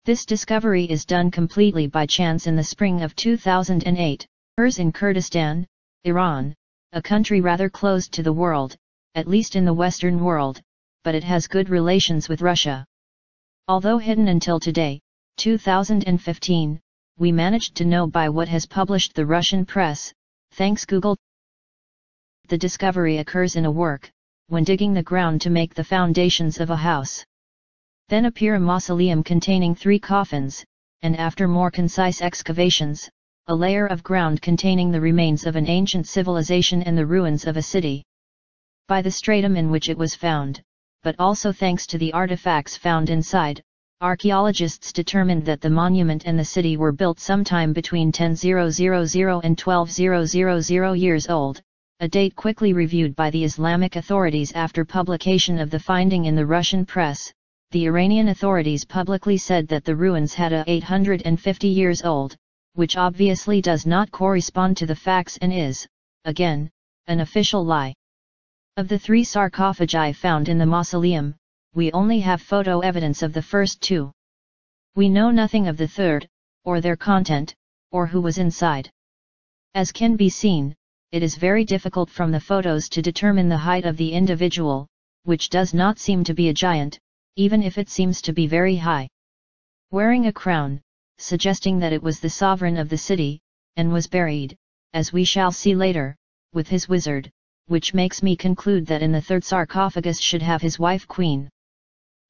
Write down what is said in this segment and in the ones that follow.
This discovery is done completely by chance in the spring of 2008, occurs in Kurdistan, Iran, a country rather closed to the world, at least in the Western world, but it has good relations with Russia. Although hidden until today, 2015, we managed to know by what has published the Russian press, thanks Google. The discovery occurs in a work, when digging the ground to make the foundations of a house. Then appear a mausoleum containing 3 coffins, and after more concise excavations, a layer of ground containing the remains of an ancient civilization and the ruins of a city. By the stratum in which it was found, but also thanks to the artifacts found inside, archaeologists determined that the monument and the city were built sometime between 10,000 and 12,000 years old, a date quickly reviewed by the Islamic authorities after publication of the finding in the Russian press. The Iranian authorities publicly said that the ruins had a 850 years old, which obviously does not correspond to the facts and is, again, an official lie. Of the 3 sarcophagi found in the mausoleum, we only have photo evidence of the first 2. We know nothing of the third, or their content, or who was inside. As can be seen, it is very difficult from the photos to determine the height of the individual, which does not seem to be a giant, even if it seems to be very high. Wearing a crown, suggesting that it was the sovereign of the city, and was buried, as we shall see later, with his wizard, which makes me conclude that in the 3rd sarcophagus should have his wife queen.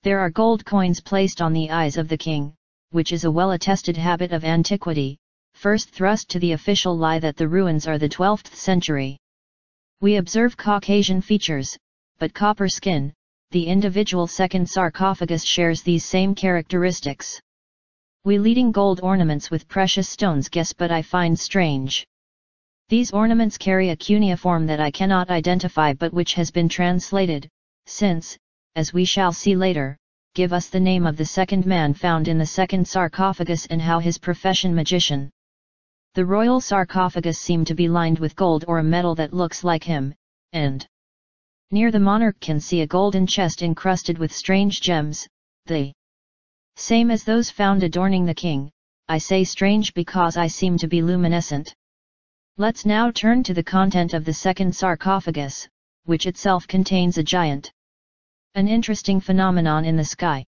There are gold coins placed on the eyes of the king, which is a well-attested habit of antiquity, first thrust to the official lie that the ruins are the 12th century. We observe Caucasian features, but copper skin. The individual 2nd sarcophagus shares these same characteristics. We leading gold ornaments with precious stones guess, but I find strange. These ornaments carry a cuneiform that I cannot identify but which has been translated, since, as we shall see later, give us the name of the 2nd man found in the 2nd sarcophagus and how his profession magician. The royal sarcophagus seemed to be lined with gold or a metal that looks like him, and near the monarch can see a golden chest encrusted with strange gems, the same as those found adorning the king. I say strange because I seem to be luminescent. Let's now turn to the content of the 2nd sarcophagus, which itself contains a giant. An interesting phenomenon in the sky.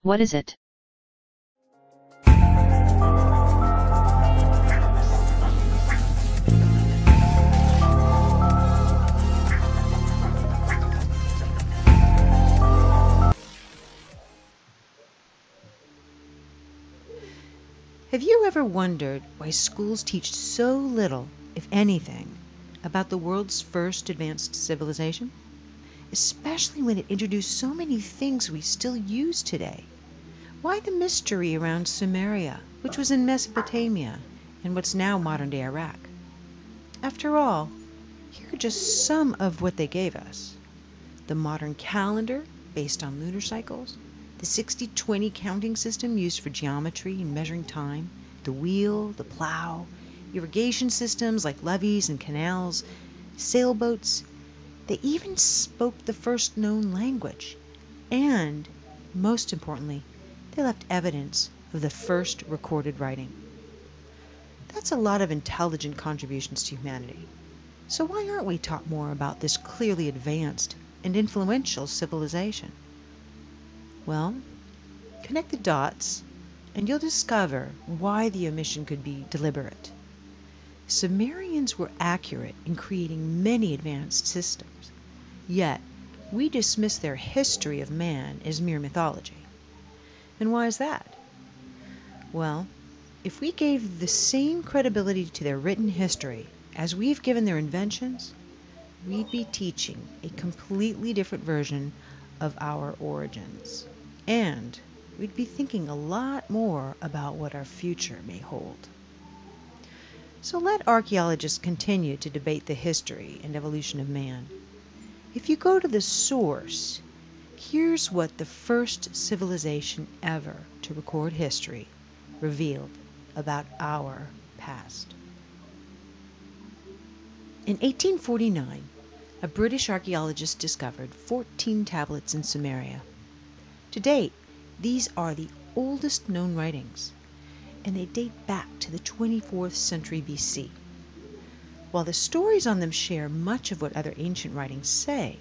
What is it? Have you ever wondered why schools teach so little, if anything, about the world's first advanced civilization? Especially when it introduced so many things we still use today. Why the mystery around Sumeria, which was in Mesopotamia, and what's now modern-day Iraq? After all, here are just some of what they gave us. The modern calendar, based on lunar cycles, the 60-20 counting system used for geometry and measuring time, the wheel, the plow, irrigation systems like levees and canals, sailboats. They even spoke the first known language. And, most importantly, they left evidence of the first recorded writing. That's a lot of intelligent contributions to humanity. So why aren't we taught more about this clearly advanced and influential civilization? Well, connect the dots, and you'll discover why the omission could be deliberate. Sumerians were accurate in creating many advanced systems, yet we dismiss their history of man as mere mythology. And why is that? Well, if we gave the same credibility to their written history as we've given their inventions, we'd be teaching a completely different version of our origins. And we'd be thinking a lot more about what our future may hold. So let archaeologists continue to debate the history and evolution of man. If you go to the source, here's what the first civilization ever to record history revealed about our past. In 1849, a British archaeologist discovered 14 tablets in Sumeria. To date, these are the oldest known writings, and they date back to the 24th century BC. While the stories on them share much of what other ancient writings say,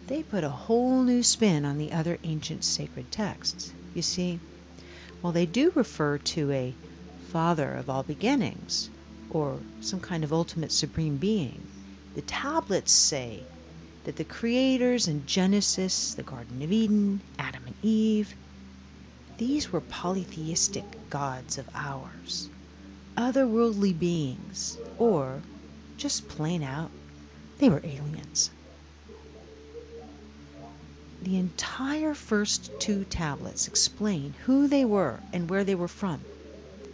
they put a whole new spin on the other ancient sacred texts. You see, while they do refer to a father of all beginnings, or some kind of ultimate supreme being, the tablets say that the creators in Genesis, the Garden of Eden, Adam and Eve, these were polytheistic gods of ours, otherworldly beings, or just plain out, they were aliens. The entire first two tablets explain who they were and where they were from.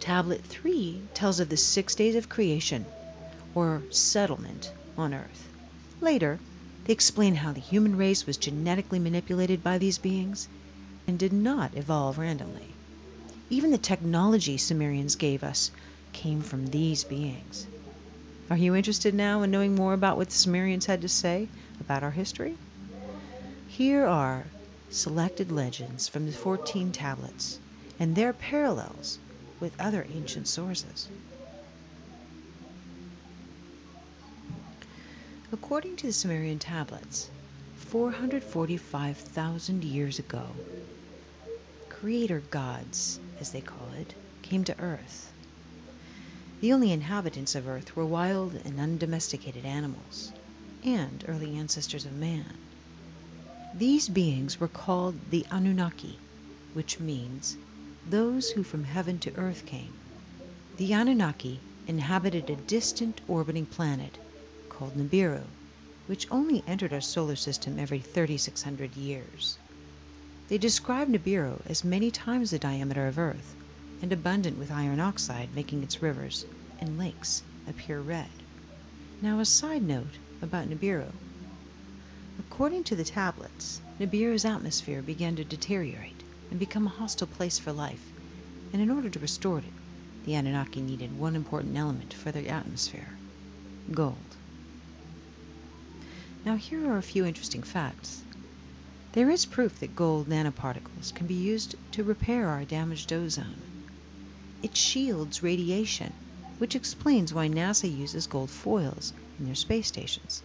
Tablet 3 tells of the 6 days of creation, or settlement, on Earth. Later, they explain how the human race was genetically manipulated by these beings and did not evolve randomly. Even the technology Sumerians gave us came from these beings. Are you interested now in knowing more about what the Sumerians had to say about our history? Here are selected legends from the 14 tablets and their parallels with other ancient sources. According to the Sumerian tablets, 445,000 years ago, creator gods, as they call it, came to Earth. The only inhabitants of Earth were wild and undomesticated animals, and early ancestors of man. These beings were called the Anunnaki, which means those who from heaven to earth came. The Anunnaki inhabited a distant orbiting planet called Nibiru, which only entered our solar system every 3,600 years. They describe Nibiru as many times the diameter of Earth and abundant with iron oxide, making its rivers and lakes appear red. Now, a side note about Nibiru. According to the tablets, Nibiru's atmosphere began to deteriorate and become a hostile place for life, and in order to restore it, the Anunnaki needed one important element for their atmosphere: gold. Now, here are a few interesting facts. There is proof that gold nanoparticles can be used to repair our damaged ozone. It shields radiation, which explains why NASA uses gold foils in their space stations.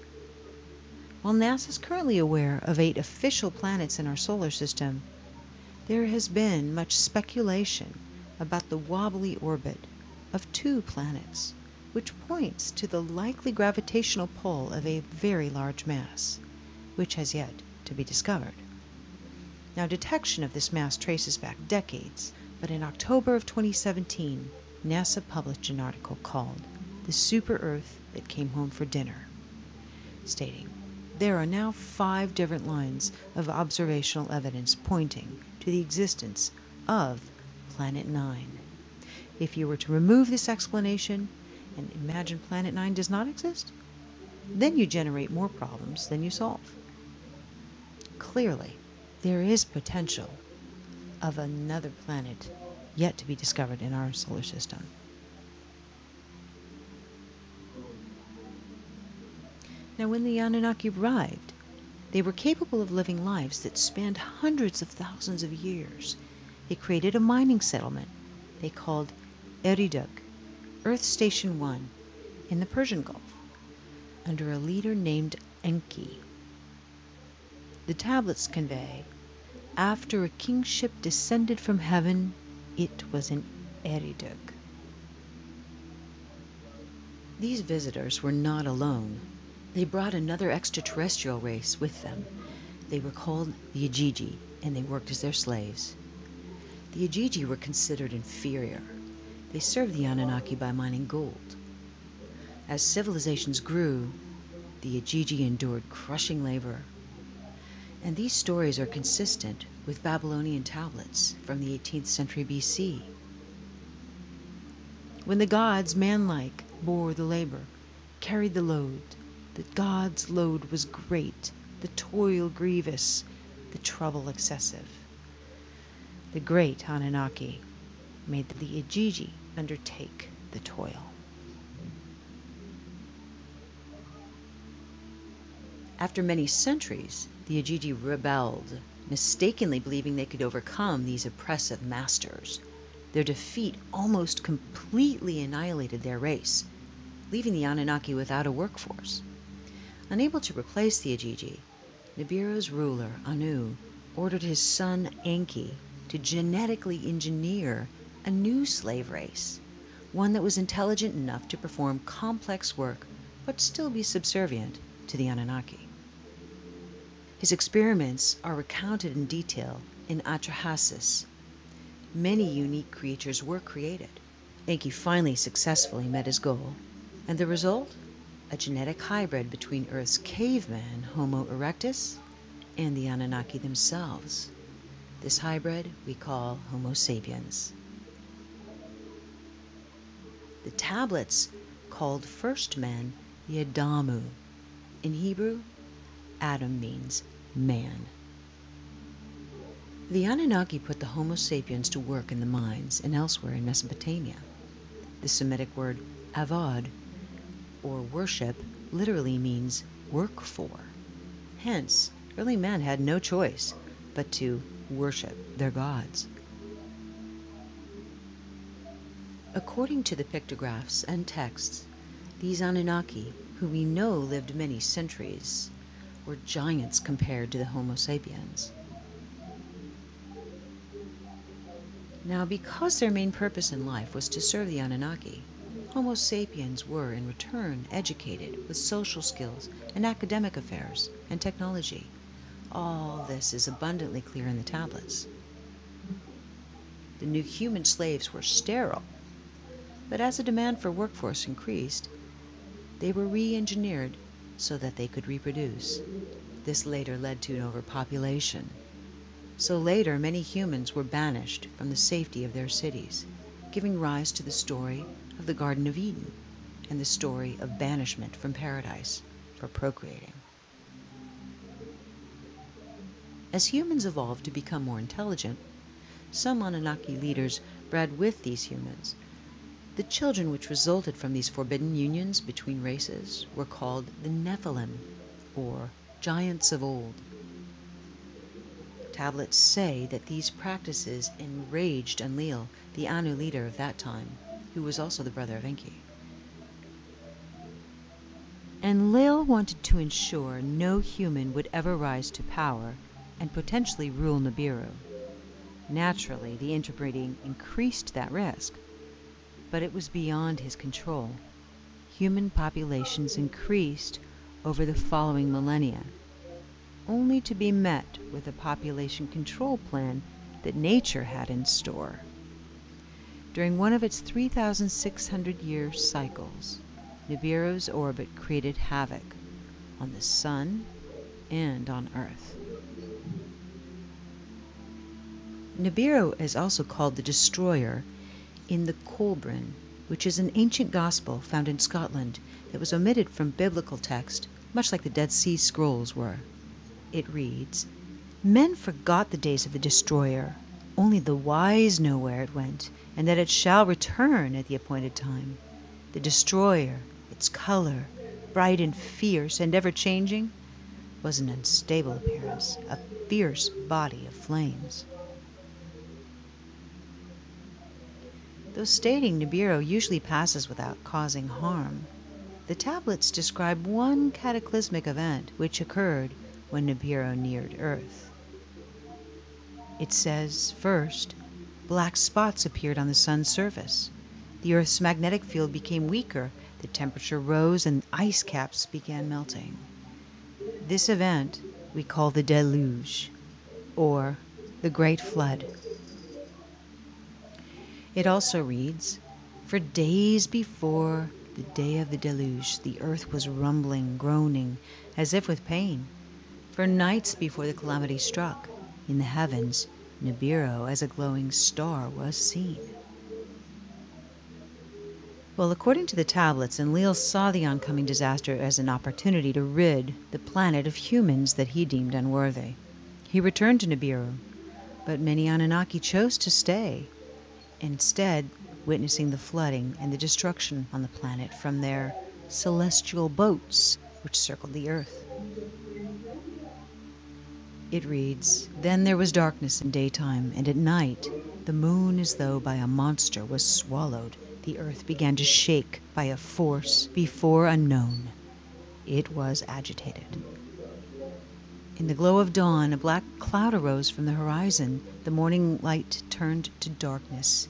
While NASA is currently aware of 8 official planets in our solar system, there has been much speculation about the wobbly orbit of 2 planets, which points to the likely gravitational pull of a very large mass, which has yet to be discovered. Now, detection of this mass traces back decades, but in October of 2017, NASA published an article called "The Super Earth That Came Home for Dinner," stating, there are now 5 different lines of observational evidence pointing to the existence of Planet 9. If you were to remove this explanation and imagine Planet 9 does not exist, then you generate more problems than you solve. Clearly, there is potential of another planet yet to be discovered in our solar system. Now, when the Anunnaki arrived, they were capable of living lives that spanned hundreds of thousands of years. They created a mining settlement they called Eridug, Earth Station 1, in the Persian Gulf, under a leader named Enki. The tablets convey, after a kingship descended from heaven, it was in Eridug. These visitors were not alone. They brought another extraterrestrial race with them. They were called the Ajiji, and they worked as their slaves. The Ajiji were considered inferior. They served the Anunnaki by mining gold. As civilizations grew, the Ajiji endured crushing labor. And these stories are consistent with Babylonian tablets from the 18th century BC. When the gods, man-like, bore the labor, carried the load, the gods' load was great, the toil grievous, the trouble excessive. The great Anunnaki made the Ajiji undertake the toil. After many centuries, The Ajiji rebelled, mistakenly believing they could overcome these oppressive masters. Their defeat almost completely annihilated their race, leaving the Anunnaki without a workforce. Unable to replace the Ajiji, Nibiru's ruler, Anu, ordered his son Enki to genetically engineer a new slave race, one that was intelligent enough to perform complex work but still be subservient to the Anunnaki. His experiments are recounted in detail in Atrahasis. Many unique creatures were created. Enki finally successfully met his goal, and the result? A genetic hybrid between Earth's caveman, Homo erectus, and the Anunnaki themselves. This hybrid we call Homo sapiens. The tablets called first men the Adamu. In Hebrew, Adam means man. The Anunnaki put the Homo sapiens to work in the mines and elsewhere in Mesopotamia. The Semitic word avad, or worship, literally means work for. Hence, early men had no choice but to worship their gods. According to the pictographs and texts, these Anunnaki, who we know lived many centuries, were giants compared to the Homo sapiens. Now, because their main purpose in life was to serve the Anunnaki, Homo sapiens were, in return, educated with social skills and academic affairs and technology. All this is abundantly clear in the tablets. The new human slaves were sterile, but as the demand for workforce increased, they were re-engineered so that they could reproduce. This later led to an overpopulation. So later, many humans were banished from the safety of their cities, giving rise to the story of the Garden of Eden and the story of banishment from paradise for procreating. As humans evolved to become more intelligent, some Anunnaki leaders bred with these humans. The children which resulted from these forbidden unions between races were called the Nephilim, or giants of old. Tablets say that these practices enraged Enlil, the Anu leader of that time, who was also the brother of Enki. Enlil wanted to ensure no human would ever rise to power and potentially rule Nibiru. Naturally, the interbreeding increased that risk, but it was beyond his control. Human populations increased over the following millennia, only to be met with a population control plan that nature had in store. During one of its 3,600-year cycles, Nibiru's orbit created havoc on the Sun and on Earth. Nibiru is also called the Destroyer in the Kolbrin, which is an ancient gospel found in Scotland that was omitted from biblical text, much like the Dead Sea Scrolls were. It reads, "Men forgot the days of the Destroyer. Only the wise know where it went, and that it shall return at the appointed time. The Destroyer, its color, bright and fierce and ever-changing, was an unstable appearance, a fierce body of flames." Though stating Nibiru usually passes without causing harm, the tablets describe one cataclysmic event which occurred when Nibiru neared Earth. It says, first, black spots appeared on the Sun's surface. The Earth's magnetic field became weaker, the temperature rose, and ice caps began melting. This event we call the deluge, or the Great Flood. It also reads, "For days before the day of the deluge, the earth was rumbling, groaning, as if with pain. For nights before the calamity struck, in the heavens, Nibiru as a glowing star was seen." Well, according to the tablets, Enlil saw the oncoming disaster as an opportunity to rid the planet of humans that he deemed unworthy. He returned to Nibiru, but many Anunnaki chose to stay, instead witnessing the flooding and the destruction on the planet from their celestial boats which circled the earth. It reads, "Then there was darkness in daytime, and at night the moon as though by a monster was swallowed. The earth began to shake by a force before unknown. It was agitated. In the glow of dawn, a black cloud arose from the horizon. The morning light turned to darkness.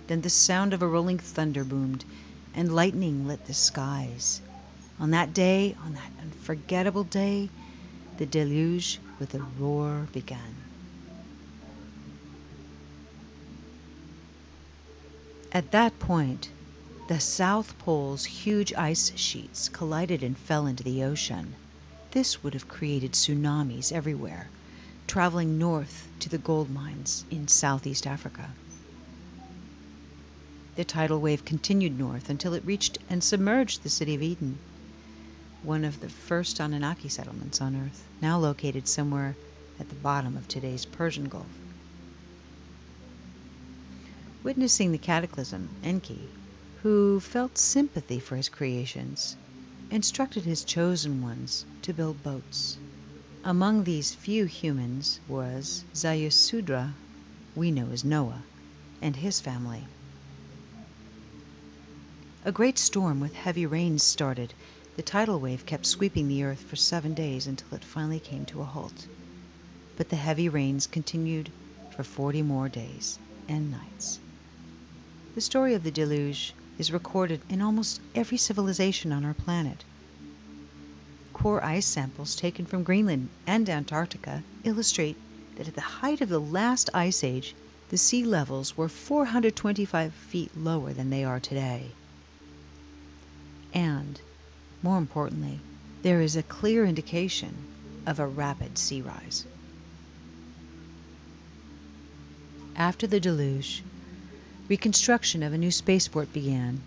Then the sound of a rolling thunder boomed, and lightning lit the skies. On that day, on that unforgettable day, the deluge with a roar began." At that point, the South Pole's huge ice sheets collided and fell into the ocean. This would have created tsunamis everywhere, traveling north to the gold mines in Southeast Africa. The tidal wave continued north until it reached and submerged the city of Eden, one of the first Anunnaki settlements on Earth, now located somewhere at the bottom of today's Persian Gulf. Witnessing the cataclysm, Enki, who felt sympathy for his creations, instructed his chosen ones to build boats. Among these few humans was Zayasudra, we know as Noah, and his family. A great storm with heavy rains started. The tidal wave kept sweeping the earth for 7 days until it finally came to a halt. But the heavy rains continued for 40 more days and nights. The story of the deluge is recorded in almost every civilization on our planet. Core ice samples taken from Greenland and Antarctica illustrate that at the height of the last ice age, the sea levels were 425 feet lower than they are today. And, more importantly, there is a clear indication of a rapid sea rise. After the deluge, reconstruction of a new spaceport began.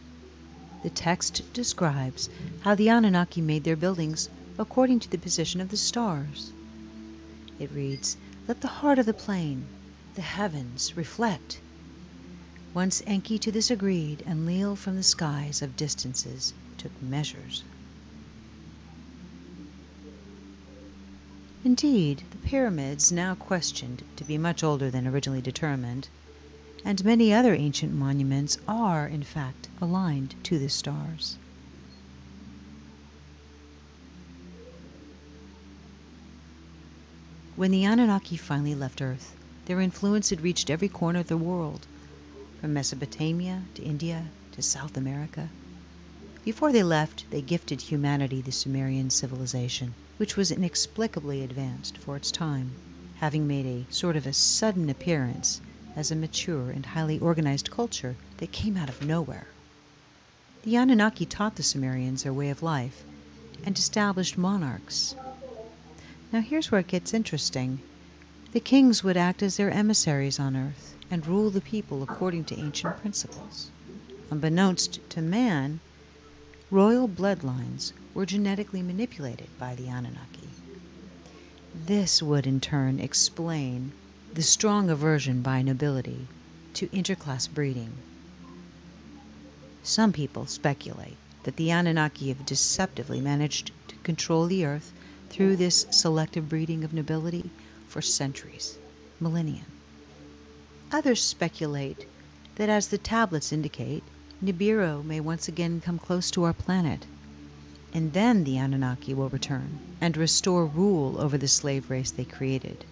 The text describes how the Anunnaki made their buildings according to the position of the stars. It reads, "Let the heart of the plane, the heavens, reflect." Once Enki to this agreed, and Leal from the skies of distances took measures. Indeed, the pyramids, now questioned to be much older than originally determined, and many other ancient monuments are, in fact, aligned to the stars. When the Anunnaki finally left Earth, their influence had reached every corner of the world, from Mesopotamia to India to South America. Before they left, they gifted humanity the Sumerian civilization, which was inexplicably advanced for its time, having made a sort of a sudden appearance as a mature and highly organized culture that came out of nowhere. The Anunnaki taught the Sumerians their way of life and established monarchs. Now here's where it gets interesting. The kings would act as their emissaries on Earth and rule the people according to ancient principles. Unbeknownst to man, royal bloodlines were genetically manipulated by the Anunnaki. This would in turn explain the strong aversion by nobility to interclass breeding. Some people speculate that the Anunnaki have deceptively managed to control the Earth through this selective breeding of nobility for centuries, millennia. Others speculate that, as the tablets indicate, Nibiru may once again come close to our planet, and then the Anunnaki will return and restore rule over the slave race they created.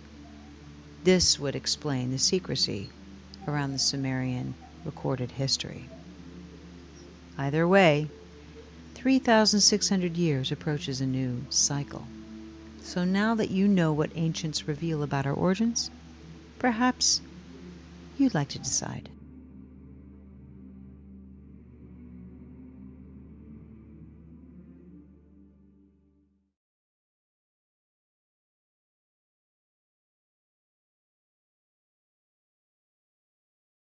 This would explain the secrecy around the Sumerian recorded history. Either way, 3,600 years approaches a new cycle. So now that you know what ancients reveal about our origins, perhaps you'd like to decide.